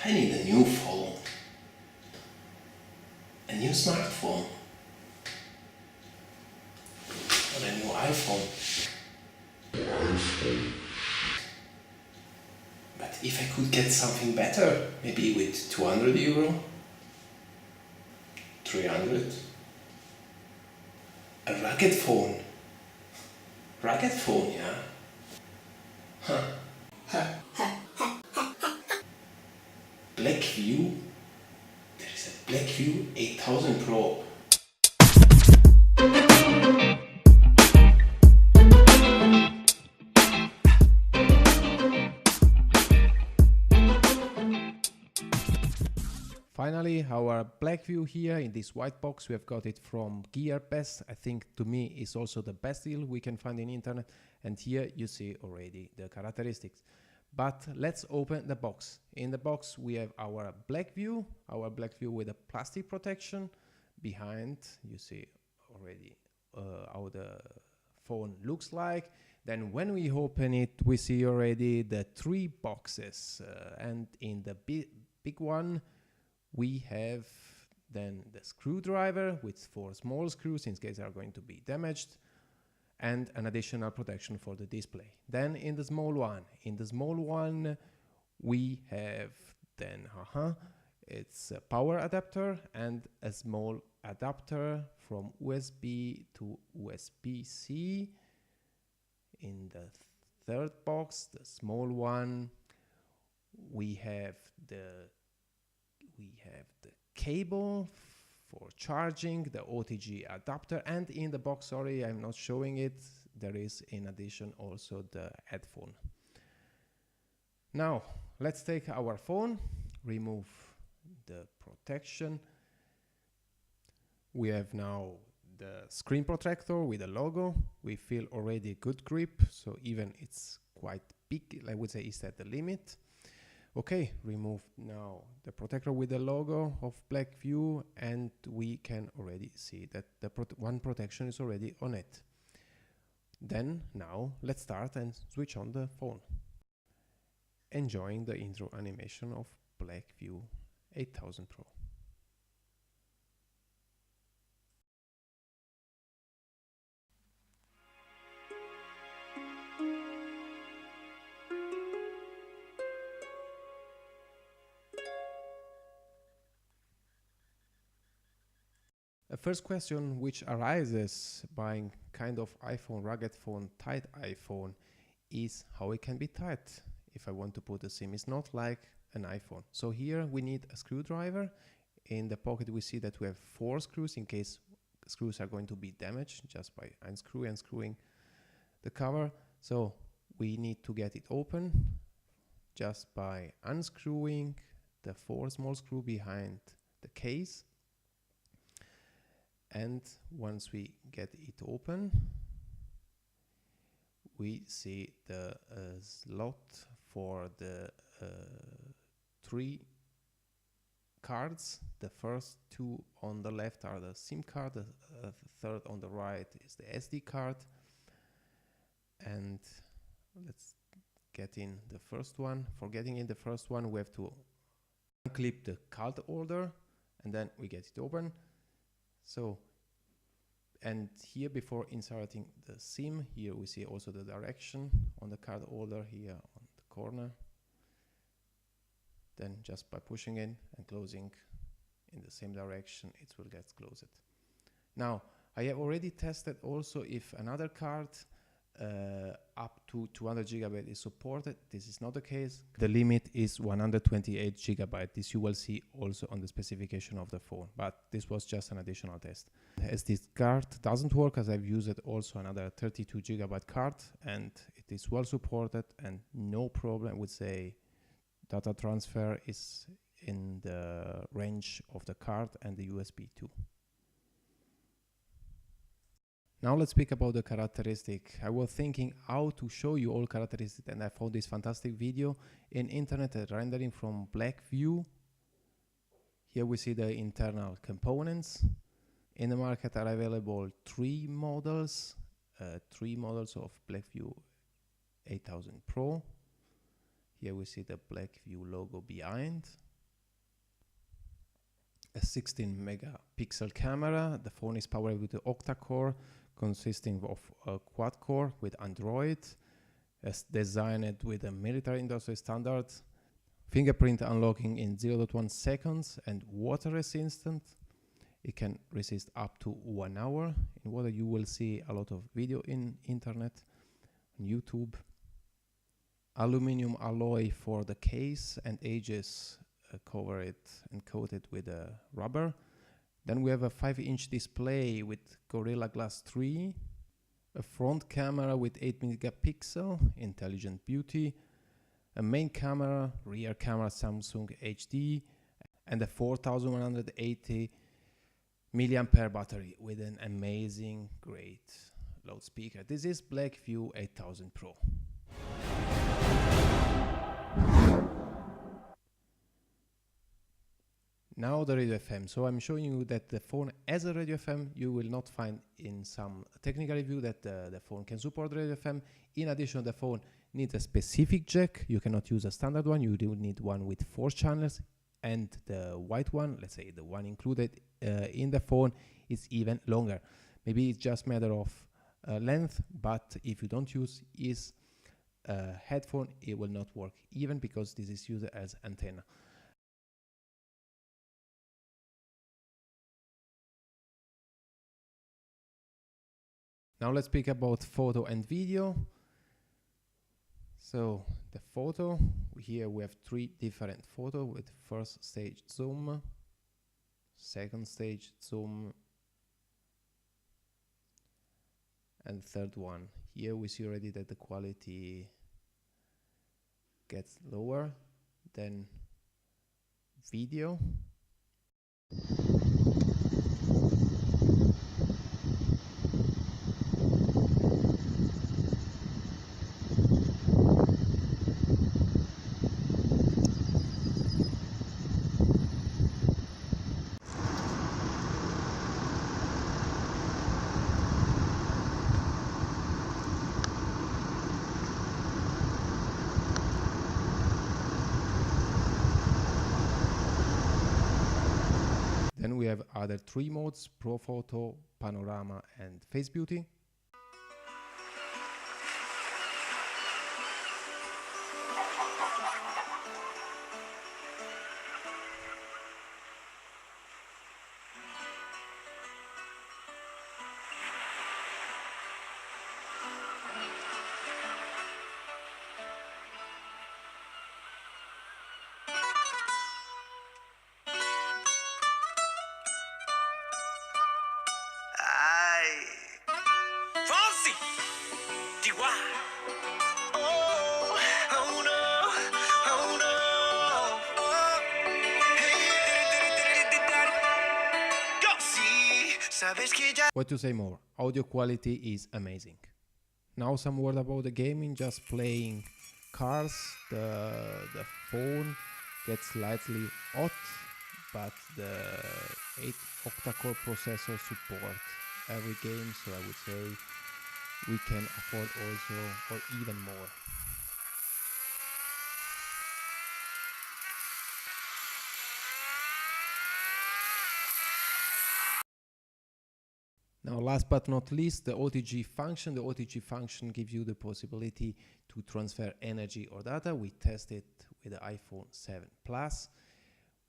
I need a new phone, a new smartphone, or a new iPhone. But if I could get something better, maybe with 200 euro, 300, a rugged phone. Rugged phone, yeah. Huh. Blackview. There is a Blackview 8000 Pro. Finally, our Blackview here in this white box. We have got it from GearBest. I think to me is also the best deal we can find in internet. And here you see already the characteristics. But let's open the box. In the box we have our Blackview with a plastic protection. Behind you see already how the phone looks like. Then when we open it, we see already the three boxes. And in the big one, we have then the screwdriver with 4 small screws in case they are going to be damaged, and an additional protection for the display. Then in the small one, we have then it's a power adapter and a small adapter from USB to USB-C. In the third box, the small one, we have the cable for charging, the OTG adapter, and in the box, sorry, I'm not showing it, there is in addition also the headphone. Now, let's take our phone, remove the protection. We have now the screen protector with a logo. We feel already good grip, so even it's quite big, I would say it's at the limit. Okay, remove now the protector with the logo of Blackview, and we can already see that the one protection is already on it. Then now let's start and switch on the phone. Enjoying the intro animation of Blackview 8000 Pro. A first question which arises buying kind of iPhone, rugged phone, tight iPhone is how it can be tight if I want to put a SIM. It's not like an iPhone. So here we need a screwdriver. In the pocket we see that we have 4 screws in case screws are going to be damaged just by unscrewing the cover. So we need to get it open just by unscrewing the 4 small screws behind the case. And once we get it open, we see the slot for the 3 cards. The first 2 on the left are the SIM card, the third on the right is the SD card. And let's get in the first one. For getting in the first one, we have to unclip the card holder and then we get it open. So, and here before inserting the SIM, here we see also the direction on the card holder here on the corner. Then just by pushing in and closing in the same direction, it will get closed. Now, I have already tested also if another card up to 200 GB is supported. This is not the case. The limit is 128 GB. This you will see also on the specification of the phone, but this was just an additional test. As this card doesn't work, as I've used it also another 32 GB card, and it is well supported and no problem. I would say data transfer is in the range of the card and the USB too. Now let's speak about the characteristic. I was thinking how to show you all characteristics, and I found this fantastic video in internet, a rendering from Blackview. Here we see the internal components. In the market are available 3 models of Blackview 8000 Pro. Here we see the Blackview logo behind. a 16 megapixel camera. The phone is powered with the Octa core, consisting of a quad core with Android, as designed with a military industrial standard, fingerprint unlocking in 0.1 seconds, and water resistant. It can resist up to 1 hour. In water you will see a lot of video in internet, on YouTube. Aluminum alloy for the case and edges cover it and coat it with a rubber. Then we have a 5-inch display with Gorilla Glass 3, a front camera with 8 megapixel, intelligent beauty, a main camera, rear camera Samsung HD, and a 4180 milliampere battery with an amazing, great loudspeaker. This is Blackview 8000 Pro. Now the radio FM. So I'm showing you that the phone has a radio FM. You will not find in some technical review that the phone can support radio FM. In addition, the phone needs a specific jack. You cannot use a standard one. You do need one with 4 channels. And the white one, let's say the one included in the phone, is even longer. Maybe it's just a matter of length, but if you don't use his headphone, it will not work, even because this is used as antenna. Now let's speak about photo and video. So the photo, here we have 3 different photos with first stage zoom, second stage zoom, and third one. Here we see already that the quality gets lower than video. Then we have other 3 modes: Pro Photo, Panorama, and Face Beauty. What to say more? Audio quality is amazing. Now some word about the gaming. Just playing cars, the phone gets slightly hot, but the 8 octa-core processor support every game, so I would say we can afford also or even more. Now, last but not least, the OTG function. The OTG function gives you the possibility to transfer energy or data. We tested with the iPhone 7 Plus.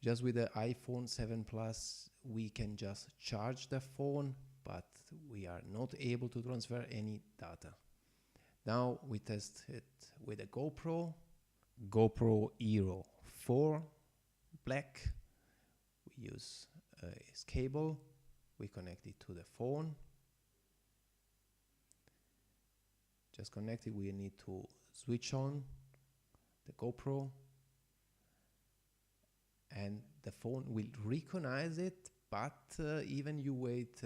Just with the iPhone 7 Plus, we can just charge the phone, but we are not able to transfer any data. Now we test it with a Gopro Hero 4 Black. We use its cable. We connect it to the phone. Just connect it. We need to switch on the Gopro, and the phone will recognize it, but even you wait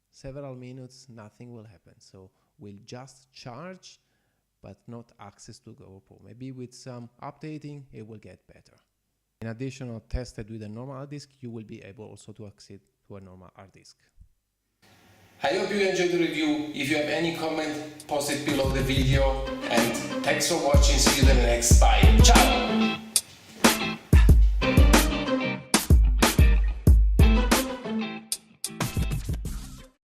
several minutes, nothing will happen. So we'll just charge, but not access to Gopro. Maybe with some updating, it will get better. In addition, tested with a normal hard disk, you will be able also to access to a normal hard disk. I hope you enjoyed the review. If you have any comment, post it below the video. And thanks for watching. See you in the next time. Ciao!